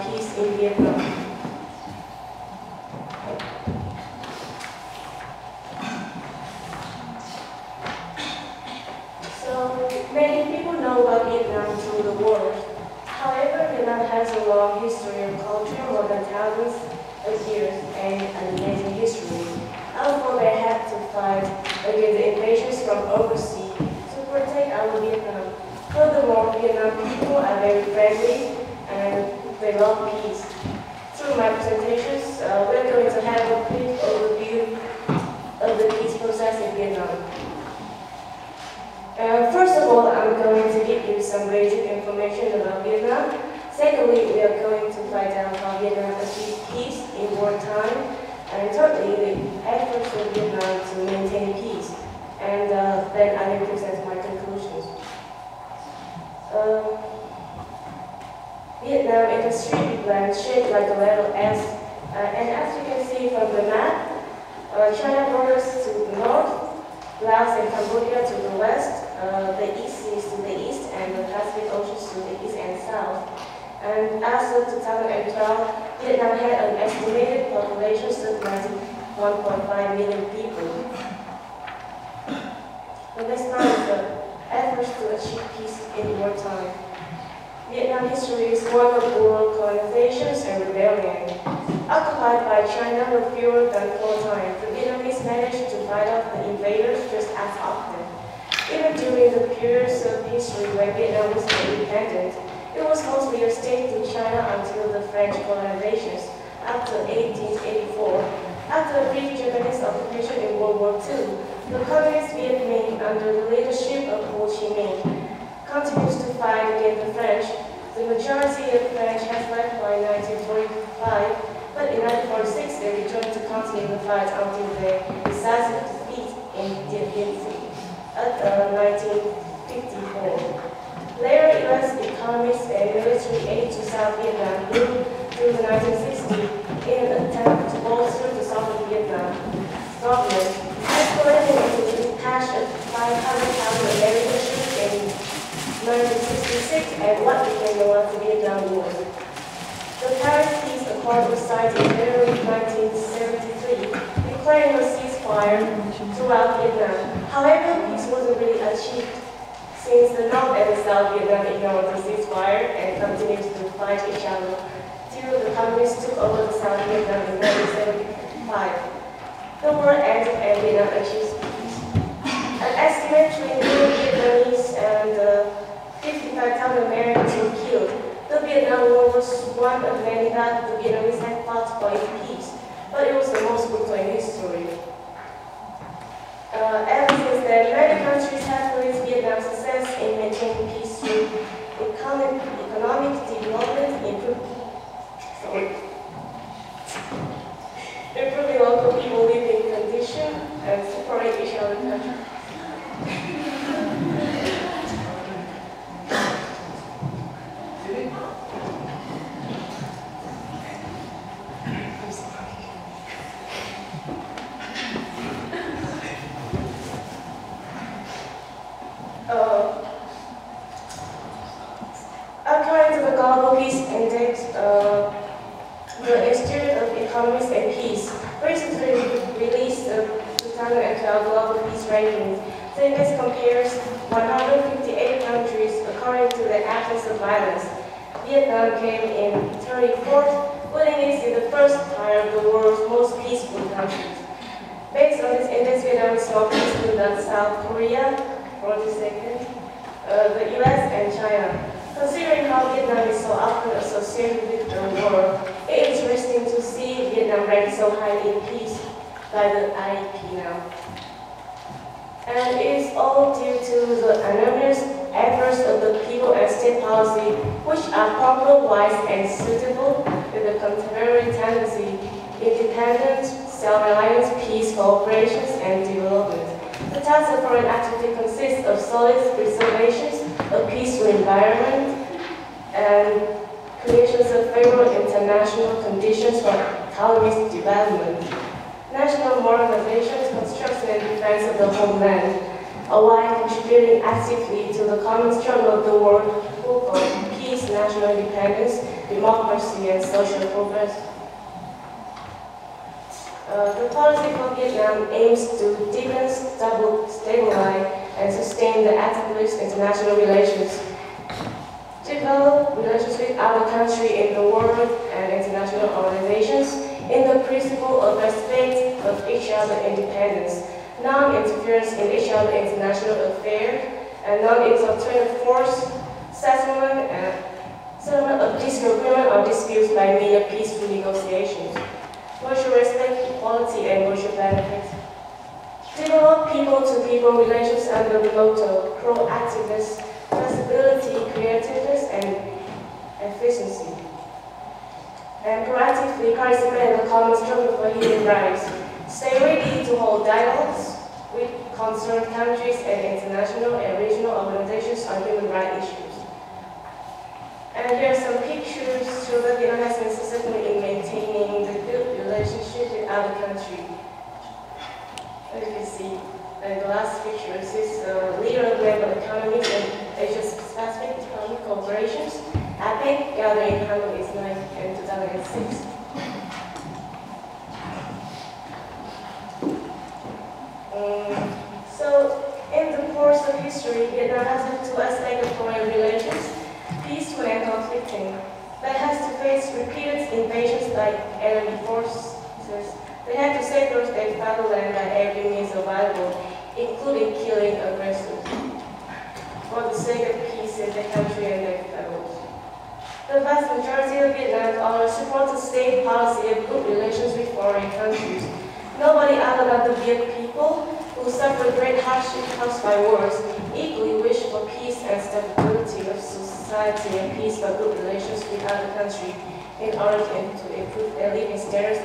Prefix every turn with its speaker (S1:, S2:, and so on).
S1: peace in Vietnam. So many people know about Vietnam through the world. However, Vietnam has a long history of culture, more than thousands of years, and an amazing history. Our forebears had to fight against the invasions from overseas to protect our Vietnam. Furthermore, Vietnam people are very friendly and they love peace. Through my presentations, we're going to have a quick overview of the peace process in Vietnam. First of all, I'm going to give you some basic information about Vietnam. Secondly, we are going to find out how Vietnam achieved peace in wartime. And thirdly, the efforts of Vietnam to maintain peace. And then I will present my conclusions. Vietnam is a strip land shaped like a letter S. And as you can see from the map, China borders to the north, Laos and Cambodia to the west, the East Seas to the east, and the Pacific Oceans to the east and south. And as of 2012, Vietnam had an estimated population of 1.5 million people. The next part is the efforts to achieve peace in wartime. Vietnam history is one of world colonizations and rebellion. Occupied by China for fewer than 4 times, the Vietnamese managed to fight off the invaders just as often. Even during the periods of history when Vietnam was independent, it was mostly a state to China until the French colonizations after 1884. After a brief Japanese occupation in World War II, the Communist Viet Minh, under the leadership of Ho Chi Minh, continues to fight against the French. The majority of French has left by 1945, but in 1946 they returned to continue the fight until their decisive defeat in Dien Bien Phu at 1954. Later, U.S. economists and military aid to South Vietnam grew through the 1960s in an attempt to bolster the Southern Vietnam government, escalating into the dispatch of 500,000 American troops in 1966 and what became known as the Vietnam War. The Paris Peace Accord was signed in January 1973, declaring a ceasefire throughout Vietnam. However, peace wasn't really achieved, since the North and the South Vietnam ignored the ceasefire and continued to fight each other till the communists took over the South Vietnam in 1975. The war ended and Vietnam achieved peace. An estimate 3 million Vietnamese and 55,000 Americans were killed. The Vietnam War was one of many that the Vietnamese had fought for its peace, but it was the most brutal in history. Ever since then, many countries have praised Vietnam's success in maintaining peace through economic development, improving local people living conditions, and supporting each other's countries. According to the Global Peace Index, the Institute of Economics and Peace recently released the 2012 Global Peace Rankings. The index compares 158 countries according to the absence of violence. Vietnam came in 34th, putting it in the first tier of the world's most peaceful countries. Based on this index, Vietnam is more peaceful than South Korea, 42nd, the US, and China. Considering how Vietnam is so often associated with the war, it is interesting to see Vietnam ranked so highly in peace by the IEP now. And it is all due to the enormous efforts of the people and state policy, which are proper, wise, and suitable with the contemporary tendency, independence, self-reliance, peace, cooperation, and development. The task of foreign activity consists of solid preservations, a peaceful environment, and creations of favorable international conditions for economic development. National modernization, construction, and defense of the homeland, while contributing actively to the common struggle of the world for peace, national independence, democracy, and social progress. The policy for Vietnam aims to deepen, stabilize, and sustain the established international relations, develop relations with other countries in the world and international organizations in the principle of respect of each other's independence, non-interference in each other's international affairs, and non-exertion of force, settlement of disagreement or disputes by means of peaceful negotiations, mutual respect, equality, and mutual benefit. Develop people-to-people relations under the motto proactiveness, flexibility, creativeness, and efficiency. And proactively participate in the common struggle for human rights. Stay ready to hold dialogues with concerned countries and international and regional organizations on human rights issues. And here are some pictures show that Vietnam has been successful in maintaining the good relationship with other countries. As you can see, the last picture is leader of global economies and Asia-Pacific Economic Cooperations, APEC, gathering in Hanoi in 2006. So, in the course of history, Vietnam has had two aspects of foreign relations, peaceful and conflicting, that has to face repeated invasions by enemy forces. They had to safeguard their fatherland by every means available, including killing aggressors, for the sake of peace in the country and their fellows. The vast majority of Vietnamese support the state policy of good relations with foreign countries. Nobody other than the Viet people, who suffer great hardship caused by wars, equally wish for peace and stability of society and peace for good relations with other countries in order to improve their living standards